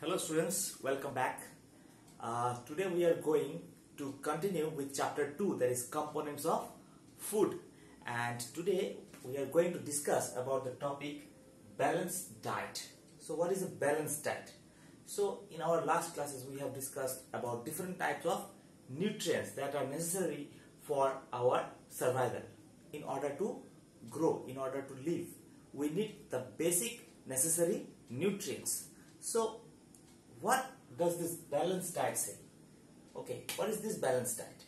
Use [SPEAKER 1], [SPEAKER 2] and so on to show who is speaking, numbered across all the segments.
[SPEAKER 1] Hello students, welcome back. Today we are going to continue with chapter 2, that is components of food, and today we are going to discuss about the topic balanced diet. So what is a balanced diet? So in our last classes we have discussed about different types of nutrients that are necessary for our survival. In order to grow, in order to live, we need the basic necessary nutrients. So what does this balanced diet say? Okay, what is this balanced diet?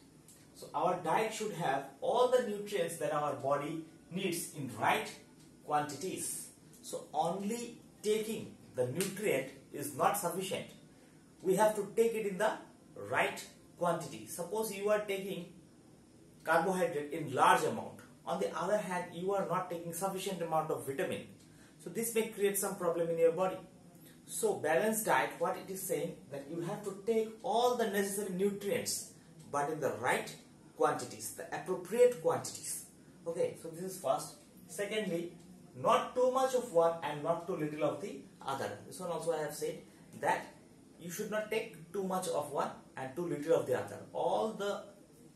[SPEAKER 1] So our diet should have all the nutrients that our body needs in right quantities. So only taking the nutrient is not sufficient. We have to take it in the right quantity. Suppose you are taking carbohydrate in large amount. On the other hand, you are not taking sufficient amount of vitamin. So this may create some problem in your body. So balanced diet, what it is saying, that you have to take all the necessary nutrients but in the right quantities, the appropriate quantities. Okay, so this is first. Secondly, not too much of one and not too little of the other. This one also I have said that you should not take too much of one and too little of the other. All the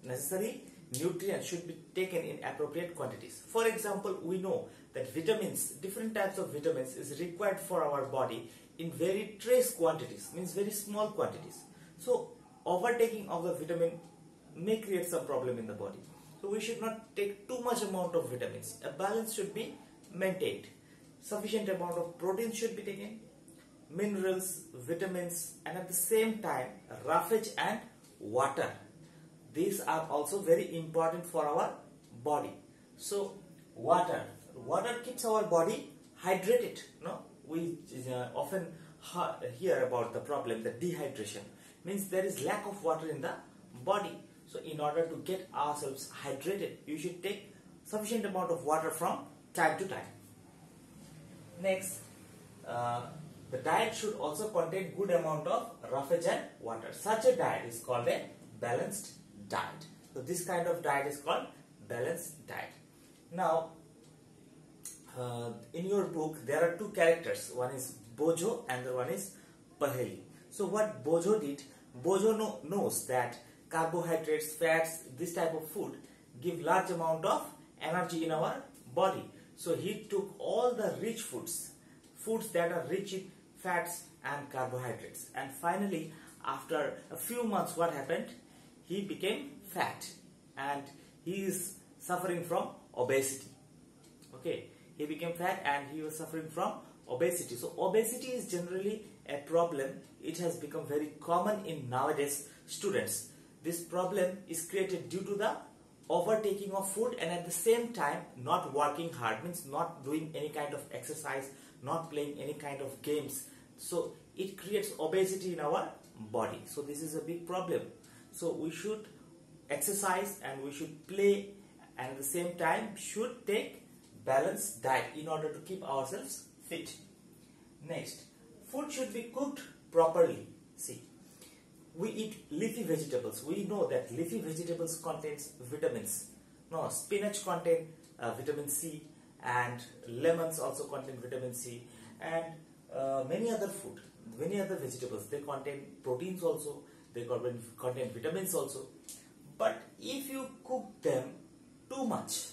[SPEAKER 1] necessary nutrients should be taken in appropriate quantities. For example, we know that vitamins, different types of vitamins is required for our body in very trace quantities, means very small quantities. So overtaking of the vitamin may create some problem in the body. So we should not take too much amount of vitamins. A balance should be maintained. Sufficient amount of protein should be taken, minerals, vitamins, and at the same time roughage and water. These are also very important for our body. So water keeps our body hydrated. No, we often hear about the problem, the dehydration, means there is lack of water in the body. So in order to get ourselves hydrated, you should take sufficient amount of water from time to time. Next, the diet should also contain good amount of roughage and water. Such a diet is called a balanced diet. So this kind of diet is called balanced diet. Now in your book there are two characters, one is Bojo and the one is Paheli. So what Bojo did, Bojo knows that carbohydrates, fats, this type of food give large amount of energy in our body. So he took all the rich foods that are rich in fats and carbohydrates, and finally after a few months what happened, he became fat and he is suffering from obesity. Okay, he became fat and he was suffering from obesity. So obesity is generally a problem. It has become very common in nowadays students. This problem is created due to the overtaking of food and at the same time not working hard, means not doing any kind of exercise, not playing any kind of games. So it creates obesity in our body. So this is a big problem. So we should exercise and we should play and at the same time should take balanced diet in order to keep ourselves fit. Next, food should be cooked properly. See, we eat leafy vegetables. We know that leafy vegetables contains vitamins. No, spinach contain vitamin C, and lemons also contain vitamin C, and many other food, many other vegetables, they contain proteins also, they contain vitamins also. But if you cook them too much,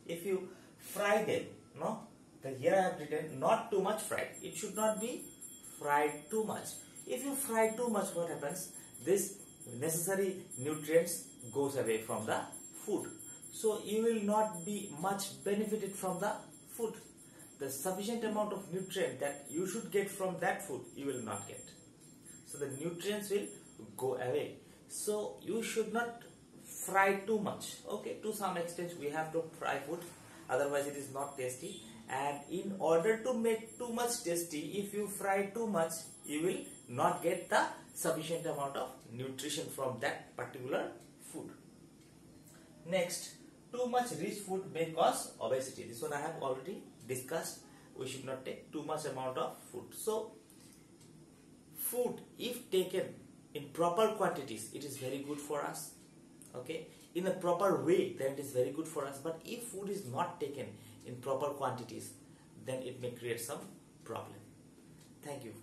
[SPEAKER 1] if you fry them, no, then here I have written not too much fried. It should not be fried too much. If you fry too much, what happens? This necessary nutrients goes away from the food. So you will not be much benefited from the food. The sufficient amount of nutrient that you should get from that food, you will not get. So the nutrients will go away. So you should not fry too much. Okay, to some extent we have to fry food, otherwise it is not tasty. And in order to make too much tasty, if you fry too much, you will not get the sufficient amount of nutrition from that particular food. Next, too much rich food may cause obesity. This one I have already discussed. We should not take too much amount of food. So food, if taken in proper quantities, it is very good for us. Okay, in a proper way, then it is very good for us. But if food is not taken in proper quantities, then it may create some problem. Thank you.